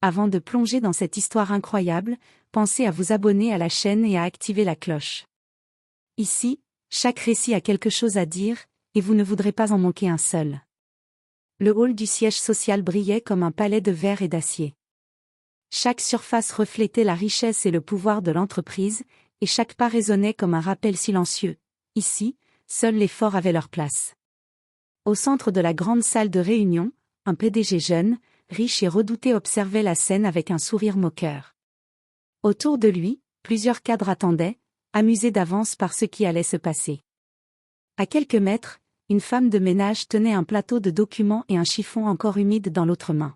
Avant de plonger dans cette histoire incroyable, pensez à vous abonner à la chaîne et à activer la cloche. Ici, chaque récit a quelque chose à dire, et vous ne voudrez pas en manquer un seul. Le hall du siège social brillait comme un palais de verre et d'acier. Chaque surface reflétait la richesse et le pouvoir de l'entreprise, et chaque pas résonnait comme un rappel silencieux. Ici, seuls les forts avaient leur place. Au centre de la grande salle de réunion, un PDG jeune, riche et redouté observait la scène avec un sourire moqueur. Autour de lui, plusieurs cadres attendaient, amusés d'avance par ce qui allait se passer. À quelques mètres, une femme de ménage tenait un plateau de documents et un chiffon encore humide dans l'autre main.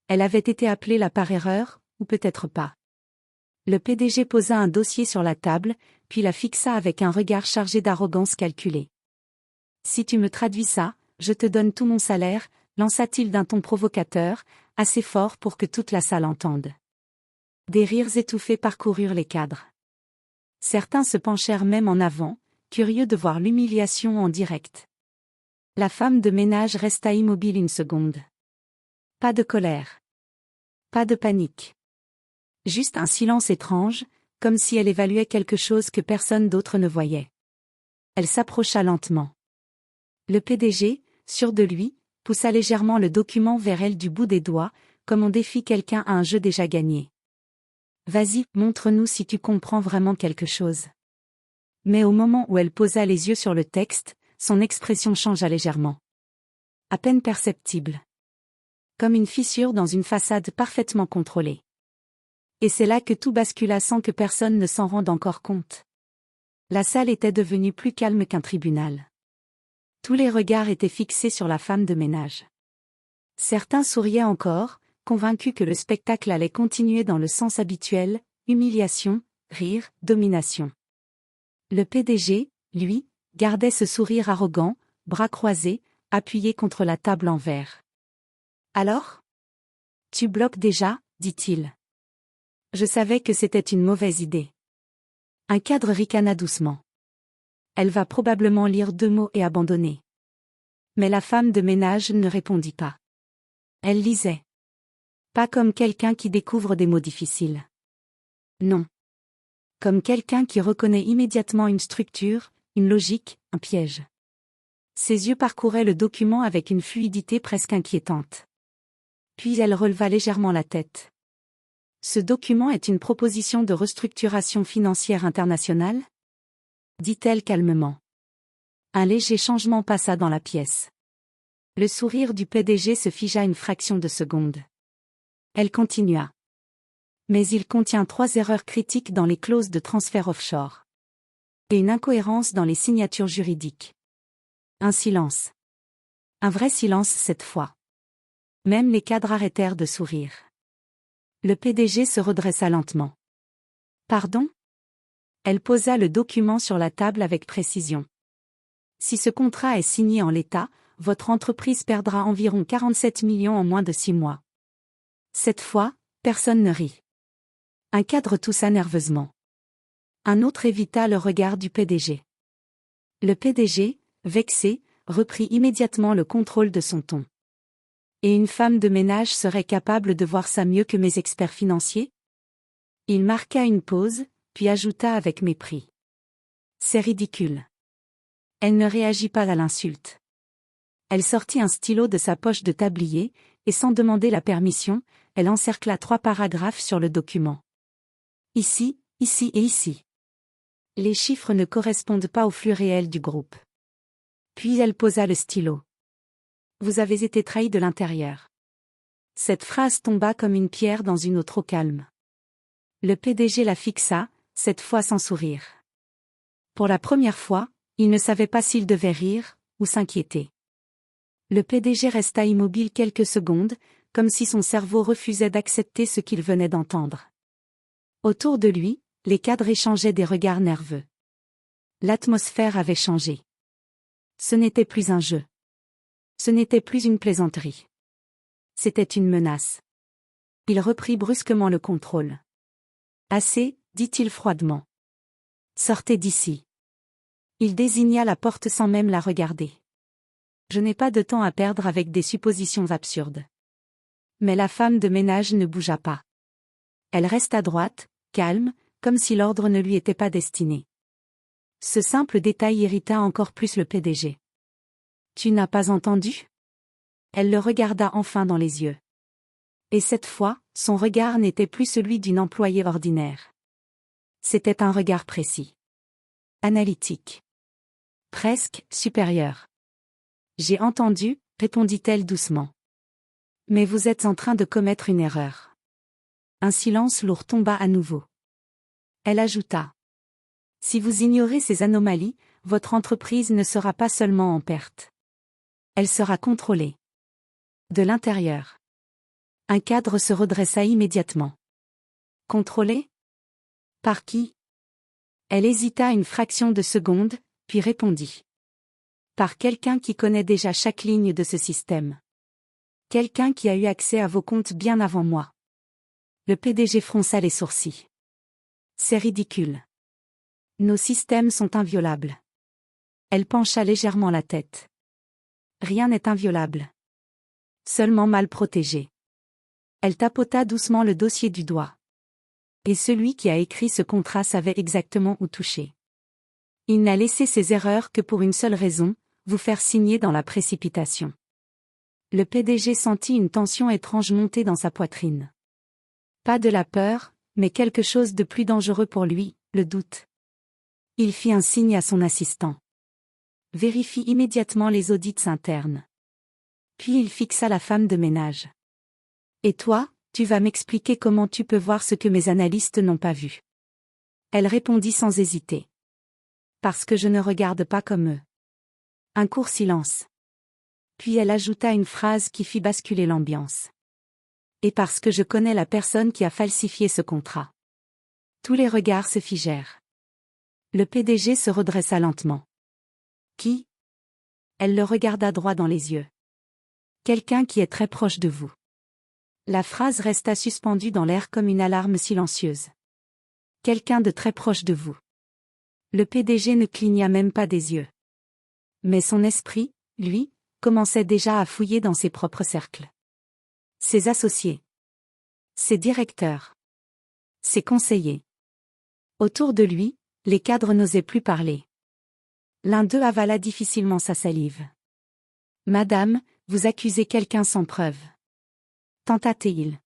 Elle avait été appelée là par erreur, ou peut-être pas. Le PDG posa un dossier sur la table, puis la fixa avec un regard chargé d'arrogance calculée. « Si tu me traduis ça, je te donne tout mon salaire », lança-t-il d'un ton provocateur, assez fort pour que toute la salle entende. Des rires étouffés parcoururent les cadres. Certains se penchèrent même en avant, curieux de voir l'humiliation en direct. La femme de ménage resta immobile une seconde. Pas de colère. Pas de panique. Juste un silence étrange, comme si elle évaluait quelque chose que personne d'autre ne voyait. Elle s'approcha lentement. Le PDG, sûr de lui, poussa légèrement le document vers elle du bout des doigts, comme on défie quelqu'un à un jeu déjà gagné. « Vas-y, montre-nous si tu comprends vraiment quelque chose. » Mais au moment où elle posa les yeux sur le texte, son expression changea légèrement. À peine perceptible. Comme une fissure dans une façade parfaitement contrôlée. Et c'est là que tout bascula sans que personne ne s'en rende encore compte. La salle était devenue plus calme qu'un tribunal. Tous les regards étaient fixés sur la femme de ménage. Certains souriaient encore, convaincus que le spectacle allait continuer dans le sens habituel, humiliation, rire, domination. Le PDG, lui, gardait ce sourire arrogant, bras croisés, appuyé contre la table en verre. « Alors ? Tu bloques déjà ?» dit-il. Je savais que c'était une mauvaise idée. Un cadre ricana doucement. Elle va probablement lire 2 mots et abandonner. Mais la femme de ménage ne répondit pas. Elle lisait. Pas comme quelqu'un qui découvre des mots difficiles. Non. Comme quelqu'un qui reconnaît immédiatement une structure, une logique, un piège. Ses yeux parcouraient le document avec une fluidité presque inquiétante. Puis elle releva légèrement la tête. Ce document est une proposition de restructuration financière internationale ? Dit-elle calmement. Un léger changement passa dans la pièce. Le sourire du PDG se figea une fraction de seconde. Elle continua. Mais il contient 3 erreurs critiques dans les clauses de transfert offshore. Et une incohérence dans les signatures juridiques. Un silence. Un vrai silence cette fois. Même les cadres arrêtèrent de sourire. Le PDG se redressa lentement. Pardon ? Elle posa le document sur la table avec précision. Si ce contrat est signé en l'état, votre entreprise perdra environ 47 millions en moins de 6 mois. Cette fois, personne ne rit. Un cadre toussa nerveusement. Un autre évita le regard du PDG. Le PDG, vexé, reprit immédiatement le contrôle de son ton. Et une femme de ménage serait capable de voir ça mieux que mes experts financiers ? Il marqua une pause, puis ajouta avec mépris. C'est ridicule. Elle ne réagit pas à l'insulte. Elle sortit un stylo de sa poche de tablier, et sans demander la permission, elle encercla 3 paragraphes sur le document. Ici, ici et ici. Les chiffres ne correspondent pas au flux réel du groupe. Puis elle posa le stylo. Vous avez été trahi de l'intérieur. Cette phrase tomba comme une pierre dans une eau trop calme. Le PDG la fixa, cette fois sans sourire. Pour la première fois, il ne savait pas s'il devait rire, ou s'inquiéter. Le PDG resta immobile quelques secondes, comme si son cerveau refusait d'accepter ce qu'il venait d'entendre. Autour de lui, les cadres échangeaient des regards nerveux. L'atmosphère avait changé. Ce n'était plus un jeu. Ce n'était plus une plaisanterie. C'était une menace. Il reprit brusquement le contrôle. « Assez, dit-il froidement. Sortez d'ici. » Il désigna la porte sans même la regarder. Je n'ai pas de temps à perdre avec des suppositions absurdes. Mais la femme de ménage ne bougea pas. Elle resta droite, calme, comme si l'ordre ne lui était pas destiné. Ce simple détail irrita encore plus le PDG. « Tu n'as pas entendu ?» Elle le regarda enfin dans les yeux. Et cette fois, son regard n'était plus celui d'une employée ordinaire. C'était un regard précis. Analytique. Presque supérieur. « J'ai entendu », répondit-elle doucement. « Mais vous êtes en train de commettre une erreur. » Un silence lourd tomba à nouveau. Elle ajouta. « Si vous ignorez ces anomalies, votre entreprise ne sera pas seulement en perte. Elle sera contrôlée. » De l'intérieur. Un cadre se redressa immédiatement. Contrôlé ? Par qui ? Elle hésita une fraction de seconde, puis répondit. Par quelqu'un qui connaît déjà chaque ligne de ce système. Quelqu'un qui a eu accès à vos comptes bien avant moi. Le PDG fronça les sourcils. C'est ridicule. Nos systèmes sont inviolables. Elle pencha légèrement la tête. Rien n'est inviolable. Seulement mal protégé. Elle tapota doucement le dossier du doigt. Et celui qui a écrit ce contrat savait exactement où toucher. Il n'a laissé ses erreurs que pour une seule raison, vous faire signer dans la précipitation. Le PDG sentit une tension étrange monter dans sa poitrine. Pas de la peur, mais quelque chose de plus dangereux pour lui, le doute. Il fit un signe à son assistant. Vérifie immédiatement les audits internes. Puis il fixa la femme de ménage. Et toi, tu vas m'expliquer comment tu peux voir ce que mes analystes n'ont pas vu. Elle répondit sans hésiter. Parce que je ne regarde pas comme eux. Un court silence. Puis elle ajouta une phrase qui fit basculer l'ambiance. Et parce que je connais la personne qui a falsifié ce contrat. Tous les regards se figèrent. Le PDG se redressa lentement. Qui ? Elle le regarda droit dans les yeux. Quelqu'un qui est très proche de vous. La phrase resta suspendue dans l'air comme une alarme silencieuse. Quelqu'un de très proche de vous. Le PDG ne cligna même pas des yeux. Mais son esprit, lui, commençait déjà à fouiller dans ses propres cercles. Ses associés. Ses directeurs. Ses conseillers. Autour de lui, les cadres n'osaient plus parler. L'un d'eux avala difficilement sa salive. « Madame, vous accusez quelqu'un sans preuve. » tenta-t-il.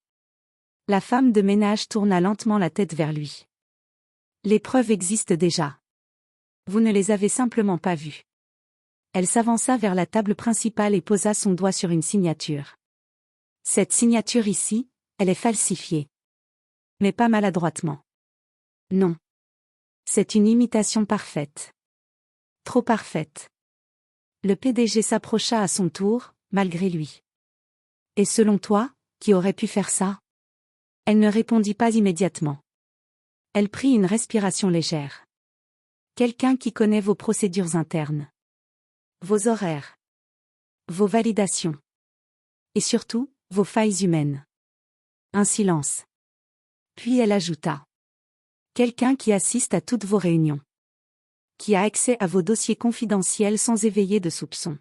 La femme de ménage tourna lentement la tête vers lui. « Les preuves existent déjà. Vous ne les avez simplement pas vues. » Elle s'avança vers la table principale et posa son doigt sur une signature. « Cette signature ici, elle est falsifiée. Mais pas maladroitement. Non. C'est une imitation parfaite. Trop parfaite. » Le PDG s'approcha à son tour, malgré lui. « Et selon toi, qui aurait pu faire ça ?» Elle ne répondit pas immédiatement. Elle prit une respiration légère. « Quelqu'un qui connaît vos procédures internes. Vos horaires. Vos validations. Et surtout, vos failles humaines. » Un silence. Puis elle ajouta. « Quelqu'un qui assiste à toutes vos réunions. Qui a accès à vos dossiers confidentiels sans éveiller de soupçons. »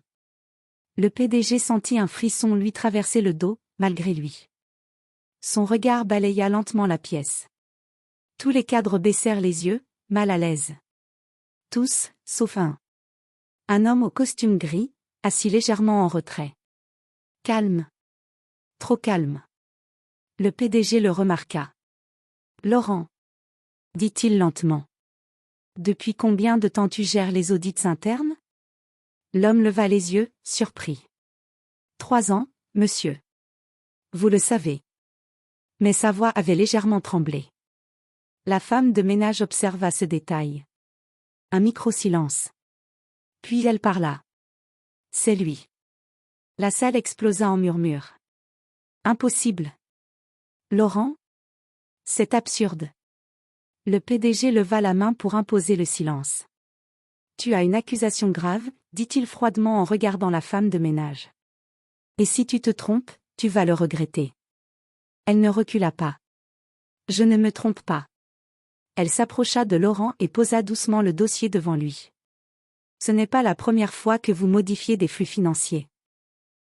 Le PDG sentit un frisson lui traverser le dos, malgré lui. Son regard balaya lentement la pièce. Tous les cadres baissèrent les yeux, mal à l'aise. Tous, sauf un. Un homme au costume gris, assis légèrement en retrait. Calme. Trop calme. Le PDG le remarqua. « Laurent. » dit-il lentement. « Depuis combien de temps tu gères les audits internes ?» L'homme leva les yeux, surpris. « 3 ans, monsieur. » Vous le savez. Mais sa voix avait légèrement tremblé. La femme de ménage observa ce détail. Un micro-silence. Puis elle parla. « C'est lui. » La salle explosa en murmures. « Impossible. » Laurent ? C'est absurde. Le PDG leva la main pour imposer le silence. « Tu as une accusation grave, » dit-il froidement en regardant la femme de ménage. « Et si tu te trompes, tu vas le regretter. » Elle ne recula pas. « Je ne me trompe pas. » Elle s'approcha de Laurent et posa doucement le dossier devant lui. « Ce n'est pas la première fois que vous modifiez des flux financiers.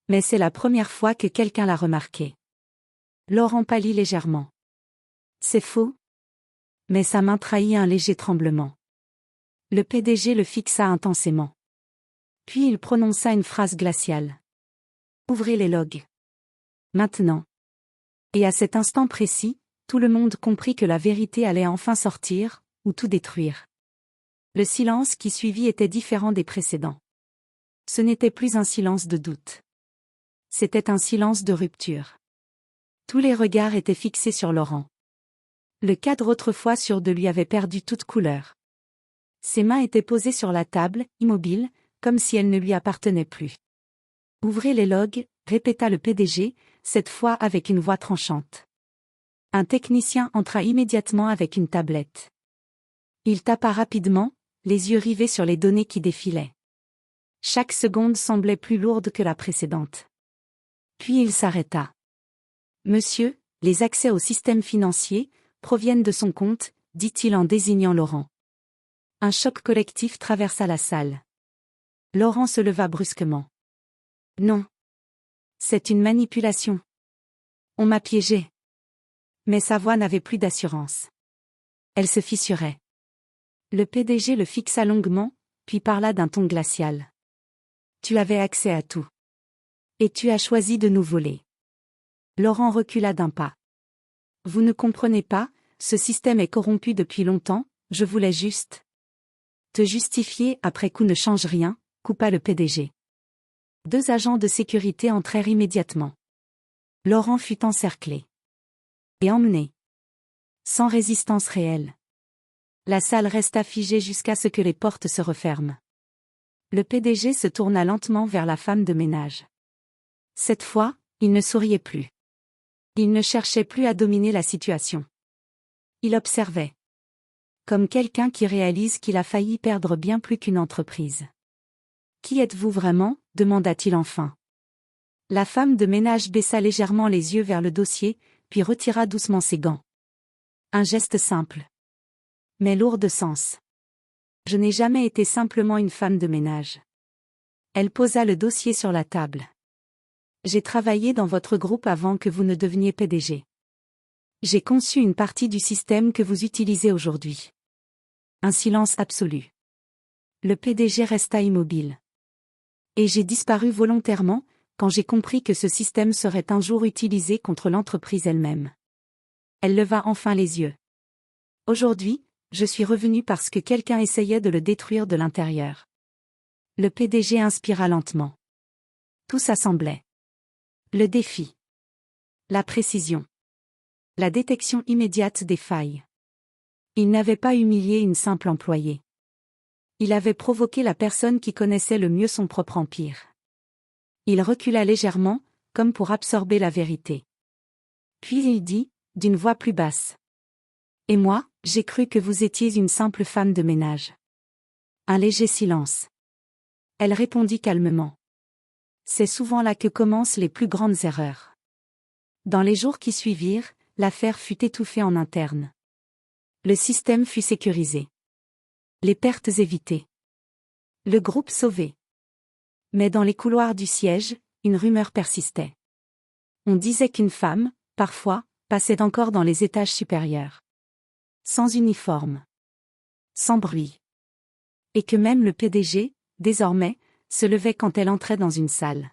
Mais c'est la première fois que quelqu'un l'a remarqué. Laurent pâlit légèrement. C'est faux? Mais sa main trahit un léger tremblement. Le PDG le fixa intensément. Puis il prononça une phrase glaciale. Ouvrez les logs. Maintenant. Et à cet instant précis, tout le monde comprit que la vérité allait enfin sortir, ou tout détruire. Le silence qui suivit était différent des précédents. Ce n'était plus un silence de doute. C'était un silence de rupture. Tous les regards étaient fixés sur Laurent. Le cadre autrefois sûr de lui avait perdu toute couleur. Ses mains étaient posées sur la table, immobiles, comme si elles ne lui appartenaient plus. Ouvrez les logs, répéta le PDG, cette fois avec une voix tranchante. Un technicien entra immédiatement avec une tablette. Il tapa rapidement, les yeux rivés sur les données qui défilaient. Chaque seconde semblait plus lourde que la précédente. Puis il s'arrêta. Monsieur, les accès au système financier proviennent de son compte, dit-il en désignant Laurent. Un choc collectif traversa la salle. Laurent se leva brusquement. Non. C'est une manipulation. On m'a piégé. Mais sa voix n'avait plus d'assurance. Elle se fissurait. Le PDG le fixa longuement, puis parla d'un ton glacial. Tu avais accès à tout. Et tu as choisi de nous voler. Laurent recula d'un pas. Vous ne comprenez pas, ce système est corrompu depuis longtemps, je voulais juste. Te justifier après coup ne change rien, coupa le PDG. 2 agents de sécurité entrèrent immédiatement. Laurent fut encerclé. Et emmené. Sans résistance réelle. La salle resta figée jusqu'à ce que les portes se referment. Le PDG se tourna lentement vers la femme de ménage. Cette fois, il ne souriait plus. Il ne cherchait plus à dominer la situation. Il observait. Comme quelqu'un qui réalise qu'il a failli perdre bien plus qu'une entreprise. Qui êtes-vous vraiment ? Demanda-t-il enfin. La femme de ménage baissa légèrement les yeux vers le dossier, puis retira doucement ses gants. Un geste simple. Mais lourd de sens. Je n'ai jamais été simplement une femme de ménage. Elle posa le dossier sur la table. J'ai travaillé dans votre groupe avant que vous ne deveniez PDG. J'ai conçu une partie du système que vous utilisez aujourd'hui. Un silence absolu. Le PDG resta immobile. Et j'ai disparu volontairement, quand j'ai compris que ce système serait un jour utilisé contre l'entreprise elle-même. Elle leva enfin les yeux. Aujourd'hui, je suis revenu parce que quelqu'un essayait de le détruire de l'intérieur. Le PDG inspira lentement. Tout s'assemblait. Le défi. La précision. La détection immédiate des failles. Il n'avait pas humilié une simple employée. Il avait provoqué la personne qui connaissait le mieux son propre empire. Il recula légèrement, comme pour absorber la vérité. Puis il dit, d'une voix plus basse. Et moi, j'ai cru que vous étiez une simple femme de ménage. Un léger silence. Elle répondit calmement. C'est souvent là que commencent les plus grandes erreurs. Dans les jours qui suivirent, l'affaire fut étouffée en interne. Le système fut sécurisé. Les pertes évitées. Le groupe sauvé. Mais dans les couloirs du siège, une rumeur persistait. On disait qu'une femme, parfois, passait encore dans les étages supérieurs. Sans uniforme. Sans bruit. Et que même le PDG, désormais, se levait quand elle entrait dans une salle.